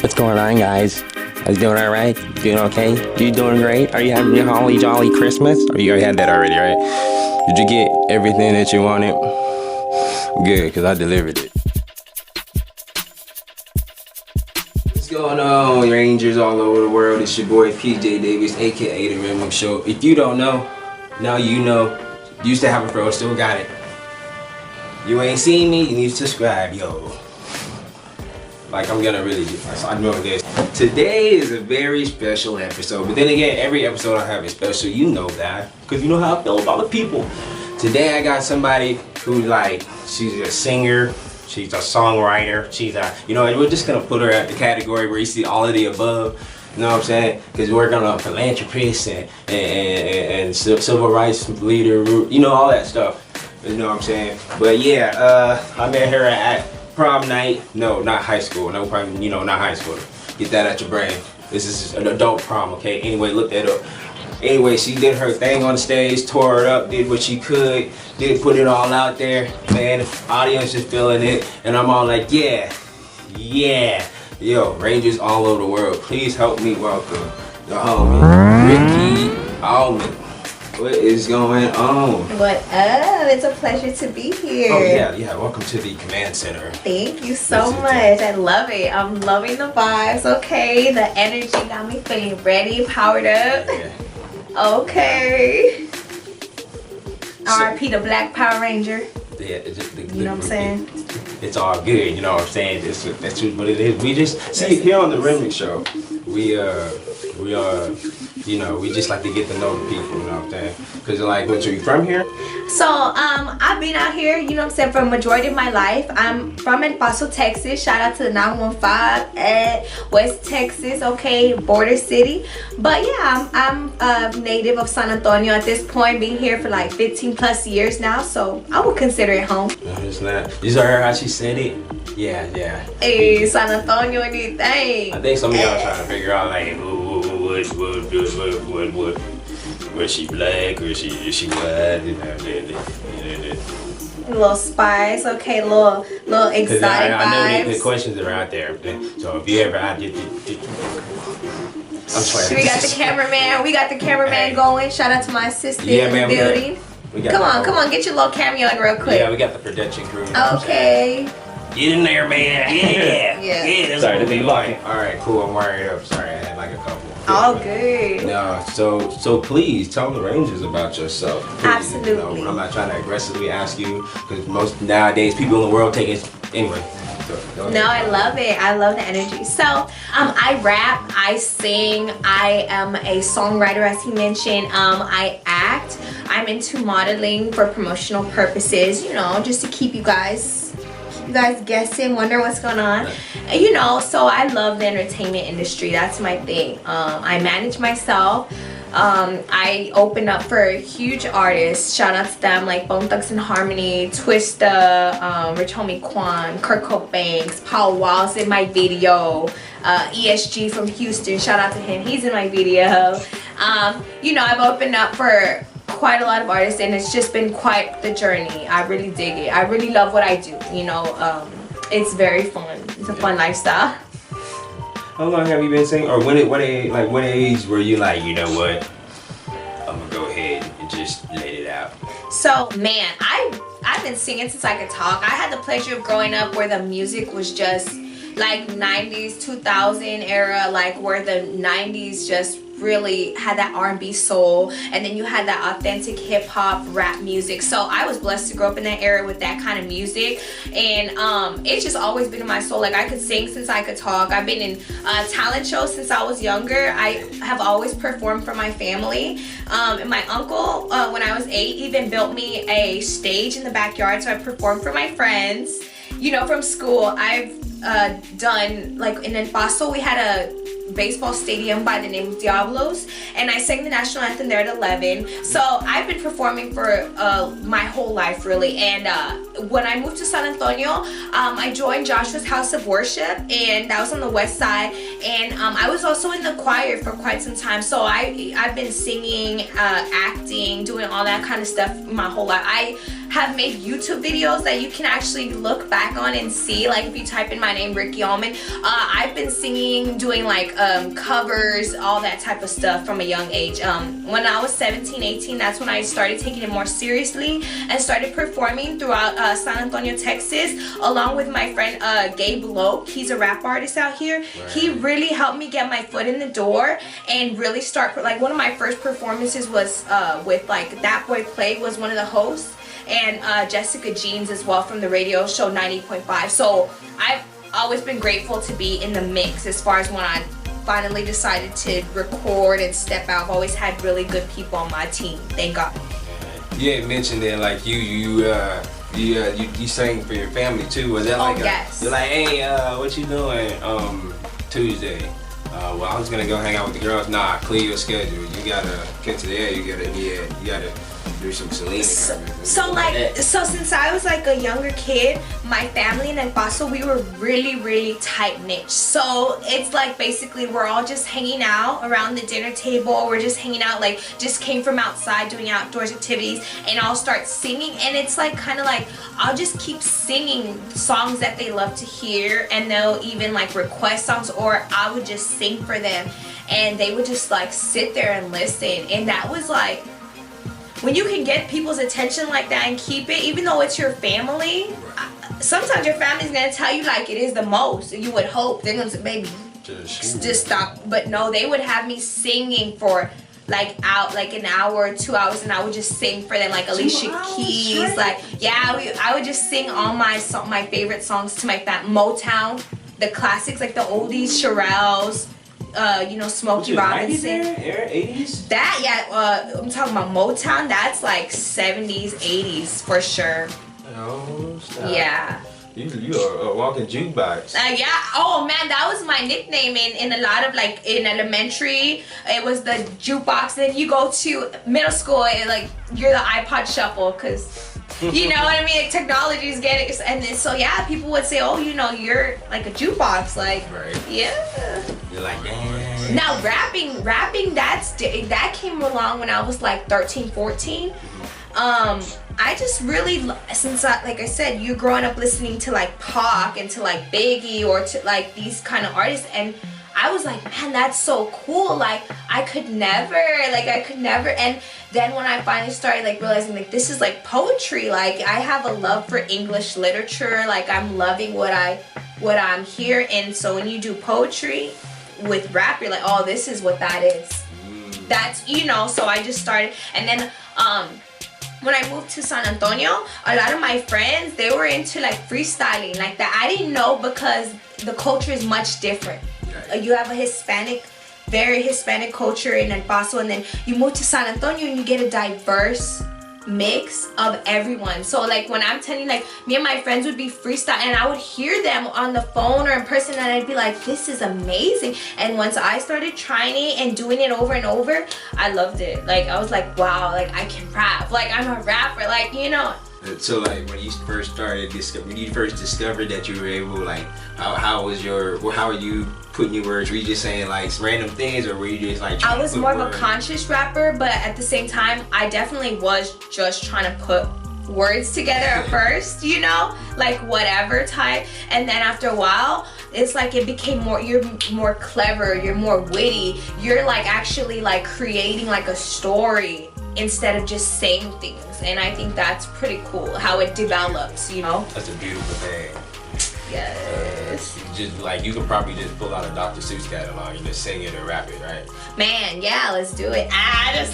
What's going on, guys? Are you doing alright? Doing okay? You doing great? Are you having your holly jolly Christmas? Or you already had that already, right? Did you get everything that you wanted? Good, because I delivered it. What's going on, Rangers all over the world? It's your boy PJ Davis, aka The Renwick Show. If you don't know, now you know. Used to have a pro, still got it. You ain't seen me, you need to subscribe, yo. Like I'm gonna really do this. I know this. Today is a very special episode, but then again, every episode I have is special. You know that, because you know how I feel about the people. Today I got somebody who she's a singer, she's a songwriter, she's a, we're just gonna put her at the category where you see all of the above. You know what I'm saying? Because we're gonna philanthropist and civil rights leader, all that stuff. You know what I'm saying? But yeah, I met her at prom night. No, not high school. No, probably, not high school. Get that out your brain. This is an adult prom, okay? Anyway, look that up. Anyway, she did her thing on the stage, tore it up, did what she could, did put it all out there. Man, the audience is feeling it, and I'm all like, yeah. Yo, Rangers all over the world, please help me welcome the homie, Rickie Allmon. What is going on? What up? It's a pleasure to be here. Oh yeah. Welcome to the command center. Thank you so much. I love it. I'm loving the vibes. Okay, the energy got me feeling ready, powered up. Yeah. Okay. RIP the Black Power Ranger. Yeah, you know what I'm saying? It's all good. You know what I'm saying? That's what it is. We just see here on the Renwick Show. We just like to get to know the people, you know what I'm saying? Because what, are you from here? So, I've been out here, you know what I'm saying, for the majority of my life. I'm from El Paso, Texas. Shout out to the 915 at West Texas, okay, border city. But yeah, I'm a native of San Antonio at this point, being here for 15 plus years now, so I would consider it home. It's not. You saw her how she said it? Yeah. Hey, San Antonio, anything. I think some of y'all trying to figure out what, was she black or is she white? A little spice, okay, little exotic I know vibes. the questions are out there, so if you ever I'm sorry. We got the cameraman going. Shout out to my assistant in the building. Come on, get your little cameo in real quick. Yeah, we got the production crew. Okay. Get in there, man. Yeah. Sorry to be long. Alright, cool. I'm wired up. Sorry, I had a couple. All good. No, so please tell the Rangers about yourself. Please. Absolutely. I'm not trying to aggressively ask you because most nowadays people in the world take it anyway. No, I love it. I love the energy. So, I rap, I sing, I am a songwriter, as he mentioned. I act. I'm into modeling for promotional purposes. Just to keep you guys guessing, wonder what's going on. So I love the entertainment industry. That's my thing. I manage myself. I open up for huge artists. Shout out to them like Bone Thugs and Harmony, Twista, Rich Homie Quan, Kurt Cobain, Paul Wall's in my video. ESG from Houston, shout out to him. He's in my video. I've opened up for quite a lot of artists, and it's just been quite the journey. I really dig it. I really love what I do. It's very fun. It's a fun lifestyle. How long have you been singing? Or what age were you you know what? I'm gonna go ahead and just let it out. So man, I've been singing since I could talk. I had the pleasure of growing up where the music was just 90s, 2000 era, where the 90s just really had that R&B soul, and then you had that authentic hip-hop rap music. So I was blessed to grow up in that era with that kind of music, and it's just always been in my soul. I could sing since I could talk. I've been in talent shows since I was younger. I have always performed for my family, and my uncle, when I was 8, even built me a stage in the backyard, so I performed for my friends. From school, I've done, in El Paso, we had a baseball stadium by the name of Diablos, and I sang the national anthem there at 11. So I've been performing for my whole life, really. And when I moved to San Antonio, I joined Joshua's House of Worship, and that was on the west side. And I was also in the choir for quite some time. So I've been singing, acting, doing all that kind of stuff my whole life. I have made YouTube videos that you can actually look back on and see. If you type in my my name, Rickie Allmon. I've been singing, doing like covers, all that type of stuff from a young age. When I was 17, 18, that's when I started taking it more seriously and started performing throughout San Antonio, Texas, along with my friend Gabe Loke. He's a rap artist out here. Right. He really helped me get my foot in the door and really start, like one of my first performances was with like That Boy Play was one of the hosts, and Jessica Jeans as well from the radio show 90.5. So I've always been grateful to be in the mix as far as when I finally decided to record and step out. I've always had really good people on my team, thank God. You had mentioned that like you sang for your family too. Was that like yes. You're like, hey, what you doing Tuesday? Well, I'm just gonna go hang out with the girls. Nah, clear your schedule. You gotta get to there. You gotta do some Selena. So since I was like a younger kid, my family in El Paso, we were really tight knit. So it's like basically we're all just hanging out around the dinner table. We're just hanging out, like just came from outside doing outdoors activities, and I'll start singing. And it's like kind of like I'll just keep singing songs that they love to hear, and they'll even like request songs, or I would just sing for them, and they would just like sit there and listen. And that was like, when you can get people's attention like that and keep it, even though it's your family, sometimes your family's gonna tell you like it is the most. You would hope they're gonna say, baby, just stop. But no, they would have me singing for like an hour, 2 hours, and I would just sing for them, like Alicia Keys, like I would just sing all my favorite songs to my Motown, the classics, like the oldies, Shirelles. Smokey Robinson. 80s? That, yeah, I'm talking about Motown. That's like 70s, 80s for sure. Oh, stop. Yeah. You are a walking jukebox. Yeah. Oh man, that was my nickname in a lot of like in elementary. It was the jukebox. Then you go to middle school and like you're the iPod shuffle, because you know what I mean? Technology is getting, and then, so yeah, people would say, oh, you're like a jukebox, like, right. Yeah. You're like, damn. Now rapping, that came along when I was like 13, 14. I just really, since like I said, you growing up listening to like Pac and to like Biggie or to like these kind of artists, and I was like, man, that's so cool. Like I could never. And then when I finally started like realizing like this is like poetry, like I have a love for English literature, like I'm loving what I'm hearing. And so when you do poetry with rap, you're like, oh, this is what that is. That's, so I just started. And then when I moved to San Antonio, a lot of my friends, they were into like freestyling like that. I didn't know, because the culture is much different. You have a very Hispanic culture in El Paso, and then you move to San Antonio and you get a diverse mix of everyone. So like when I'm telling you, like me and my friends would be freestyling, and I would hear them on the phone or in person, and I'd be like, this is amazing. And once I started trying it and doing it over and over, I loved it. Like I was like, wow, like I can rap, like I'm a rapper, like So like when you first discovered that you were able, like how are you putting your words? Were you just saying like random things, or were you just like I was more of a conscious rapper, but at the same time I definitely was just trying to put words together at first, like whatever type, and then after a while it's like it became more, you're more clever, you're more witty, you're like actually like creating like a story instead of just saying things. And I think that's pretty cool how it develops, That's a beautiful thing. Yes. Just like you could probably just pull out a Dr. Seuss catalog and just sing it or rap it, right? Man, yeah, let's do it. I'm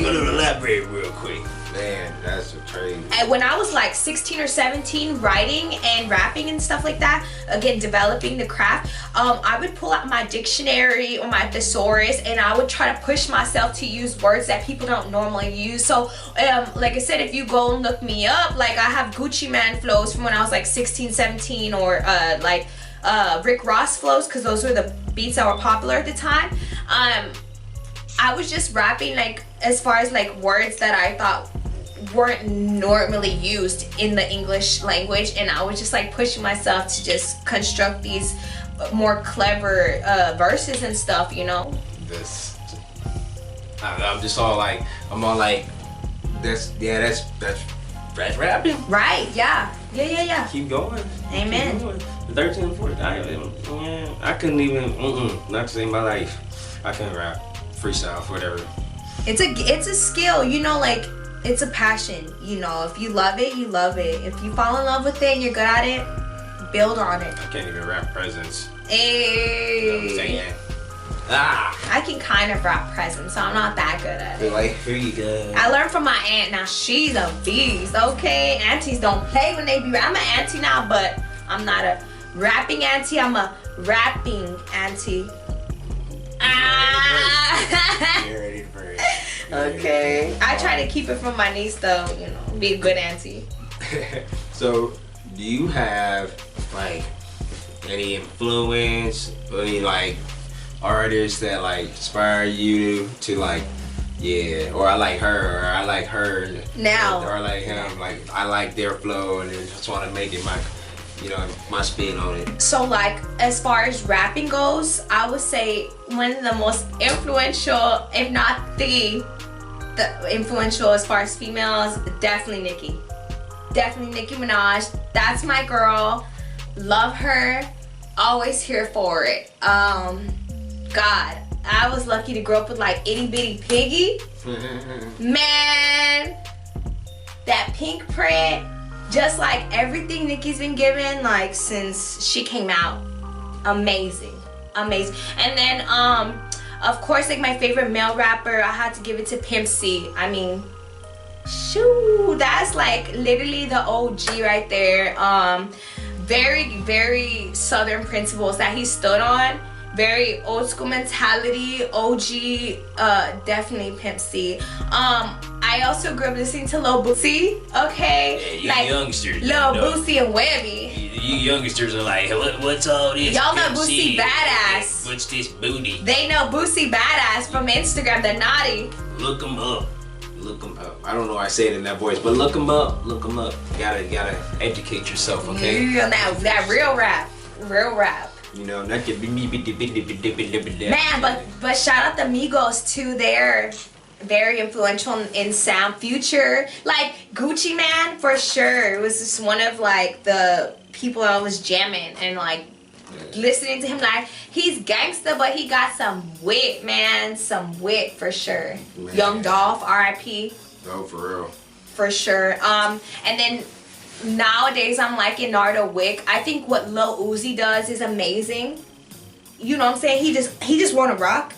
gonna elaborate real quick. Man, that's a crazy. And when I was like 16 or 17, writing and rapping and stuff like that, again, developing the craft, I would pull out my dictionary or my thesaurus, and I would try to push myself to use words that people don't normally use. So, like I said, if you go and look me up, like I have Gucci Man flows from when I was like 16, 17, or Rick Ross flows, because those were the beats that were popular at the time. I was just rapping like as far as like words that I thought weren't normally used in the English language, and I was just like pushing myself to just construct these more clever verses and stuff, I'm just all like, that's rapping. Right, yeah. Keep going. Amen. Keep going. 13 and 14. I couldn't even. Not to say my life. I couldn't rap, freestyle, whatever. It's a skill, you know, like it's a passion. You know, if you love it, you love it. If you fall in love with it and you're good at it, build on it. I can't even rap presents. Hey. You know what I'm saying? I can kind of rap presents, so I'm not that good at it. Like, here you go. I learned from my aunt. Now she's a beast. Okay, aunties don't play when they be. I'm an auntie now, but I'm not a rapping auntie. I'm a rapping auntie. You're ready for it. Okay. I try to keep it from my niece though, you know, be a good auntie. So, do you have like any influence, any like artists that like inspire you to like, or I like her, or I like her Now. or I like him, like I like their flow and then just want to make it my, you know, my spin on it. So like as far as rapping goes, I would say one of the most influential, if not the influential as far as females, definitely Nicki. Definitely Nicki Minaj. That's my girl. Love her. Always here for it. God, I was lucky to grow up with like Itty Bitty Piggy. Man, that pink print. Just like everything Nicki's been given, like since she came out, amazing. And then, of course, like my favorite male rapper, I had to give it to Pimp C. I mean, shoo, that's like literally the OG right there. Very, very Southern principles that he stood on. Very old school mentality, OG, definitely Pimp C. I also grew up listening to Lil Boosie, okay? Yeah, you like, youngsters. Lil Boosie and Webby. You youngsters are like, what's all this? Y'all know Pimp Boosie C? Badass. What's this booty? They know Boosie Badass from Instagram, the naughty. Look him up. Look him up. I don't know why I say it in that voice, but look him up. Look him up. You gotta educate yourself, okay? Yeah, that real rap. Real rap. You know, not the Man, but shout out the Migos too. They're very influential in sound. Future, like Gucci Man for sure. It was just one of like the people I was jamming and like listening to him. Like he's gangster, but he got some wit, man. Some wit for sure. Man. Young Dolph, R.I.P. Oh, for real. For sure. And then nowadays I'm liking Nardo Wick. I think what Lil Uzi does is amazing. You know what I'm saying? He just wanna rock.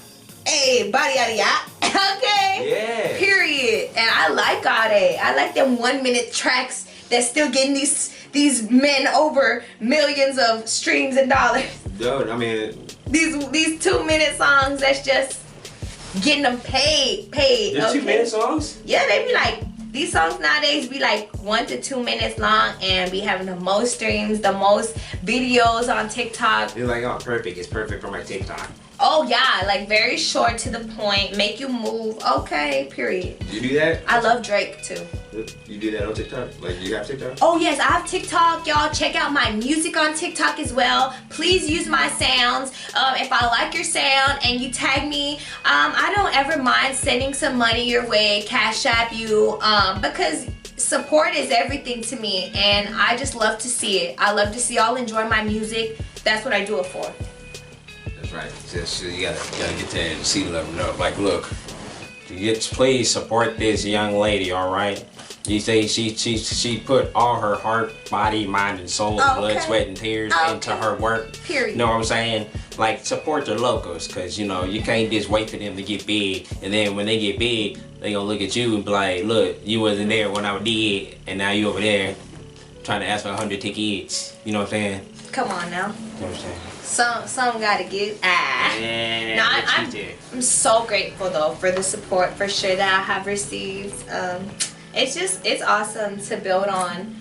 Hey, body yada yada. Okay. Yeah. Period. And I like Ade. I like them 1 minute tracks that's still getting these men over millions of streams and dollars. Dude, I mean, These 2 minute songs that's just getting them paid. there's 2 minute songs? Yeah, they be like, these songs nowadays be like 1 to 2 minutes long and be having the most streams, the most videos on TikTok. You're like, oh, perfect. It's perfect for my TikTok. Oh yeah, like very short to the point, make you move. Okay, period. You do that? I love Drake too. You do that on TikTok? Like, you have TikTok? Oh yes, I have TikTok, y'all. Check out my music on TikTok as well. Please use my sounds. If I like your sound and you tag me, I don't ever mind sending some money your way, Cash App you, because support is everything to me, and I just love to see it. I love to see y'all enjoy my music. That's what I do it for. That's right. So you gotta get that and see them know. Like, look, please support this young lady, all right? You say she put all her heart, body, mind, and soul, and blood, sweat, and tears into her work. Period. You know what I'm saying? Like, support the locals, cause you know you can't just wait for them to get big, and then when they get big, they gonna look at you and be like, look, you wasn't there when I was dead, and now you over there trying to ask for 100 tickets. You know what I'm saying? Come on now. You know what I'm saying? Some gotta give. Yeah, No, I'm so grateful though for the support for sure that I have received. It's awesome to build on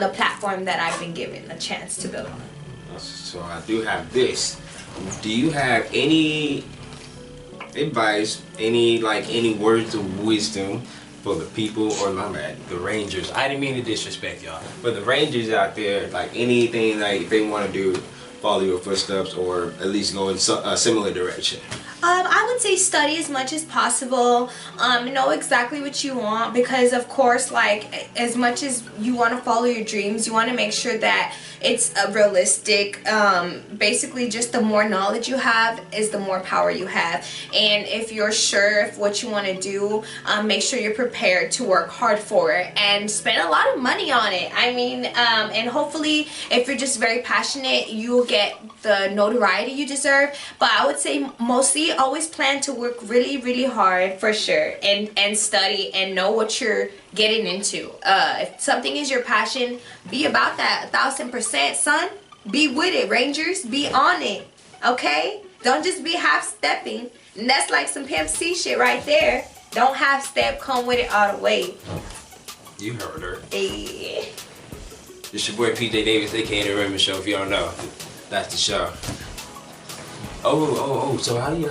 the platform that I've been given a chance to build on. So I do have this. Do you have any advice, any words of wisdom for the people, or my bad, the Rangers? I didn't mean to disrespect y'all, but the Rangers out there, like anything like they want to do, follow your footsteps or at least go in a similar direction. I would say study as much as possible. Know exactly what you want, because of course, like, as much as you want to follow your dreams, you want to make sure that it's realistic. Basically, just the more knowledge you have is the more power you have. And if you're sure of what you want to do, make sure you're prepared to work hard for it and spend a lot of money on it. I mean, and hopefully, if you're just very passionate, you'll get the notoriety you deserve. But I would say mostly always plan to work really, really hard for sure, and study and know what you're getting into. If something is your passion, be about that 1000%, son. Be with it, Rangers. Be on it, okay? Don't just be half-stepping. And that's like some Pimp C shit right there. Don't half-step, come with it all the way. You heard her. Yeah. It's your boy PJ Davis, aka The Renwick Show. If y'all know, that's the show. Oh. So how do you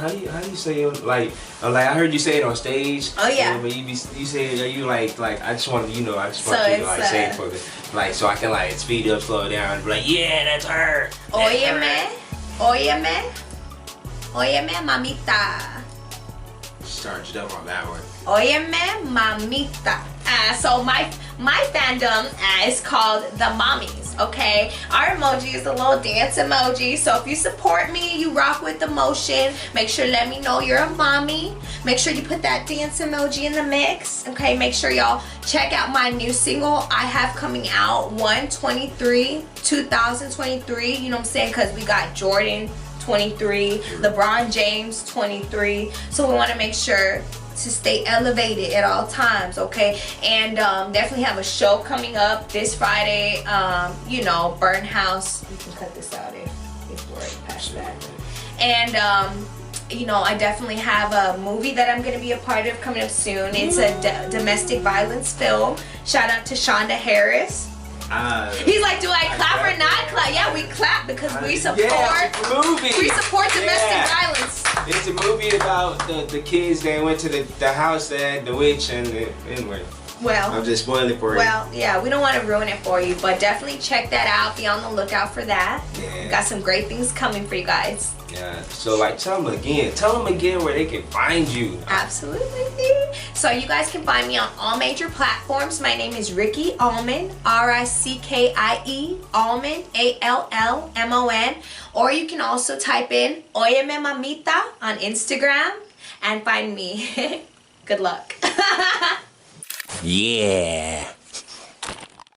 say it? Like I heard you say it on stage. Oh yeah. But you say it. Are you like I just want you to So like say it for me, like so I can like speed up, slow down, and be like, yeah, that's her. Óyeme, mamita. Charged up on that one. Óyeme, mamita. So my fandom is called the Mommies, okay? Our emoji is a little dance emoji. So if you support me, you rock with the motion, make sure to let me know you're a mommy. Make sure you put that dance emoji in the mix, okay? Make sure y'all check out my new single I have coming out 1/23/2023. You know what I'm saying? Because we got Jordan 23, LeBron James 23. So we want to make sure to stay elevated at all times, okay? And definitely have a show coming up this Friday. You know, Burn House. You can cut this out if we're already past that. And you know, I definitely have a movie that I'm gonna be a part of coming up soon. It's a domestic violence film. Shout out to Shonda Harris. He's like, do I clap or not clap? Yeah, we clap because we support. Yeah, it's a movie. We support domestic violence. It's a movie about the kids that went to the house that the witch and anyway. Well, I'm just spoiling it for you. Well, yeah, we don't want to ruin it for you, but definitely check that out. Be on the lookout for that. Yeah. We got some great things coming for you guys. Yeah. So like, tell them again where they can find you. Absolutely. So you guys can find me on all major platforms. My name is Rickie Allmon, RICKIE Allmon, ALLMON. Or you can also type in Óyeme Mamita on Instagram and find me. Good luck. Yeah.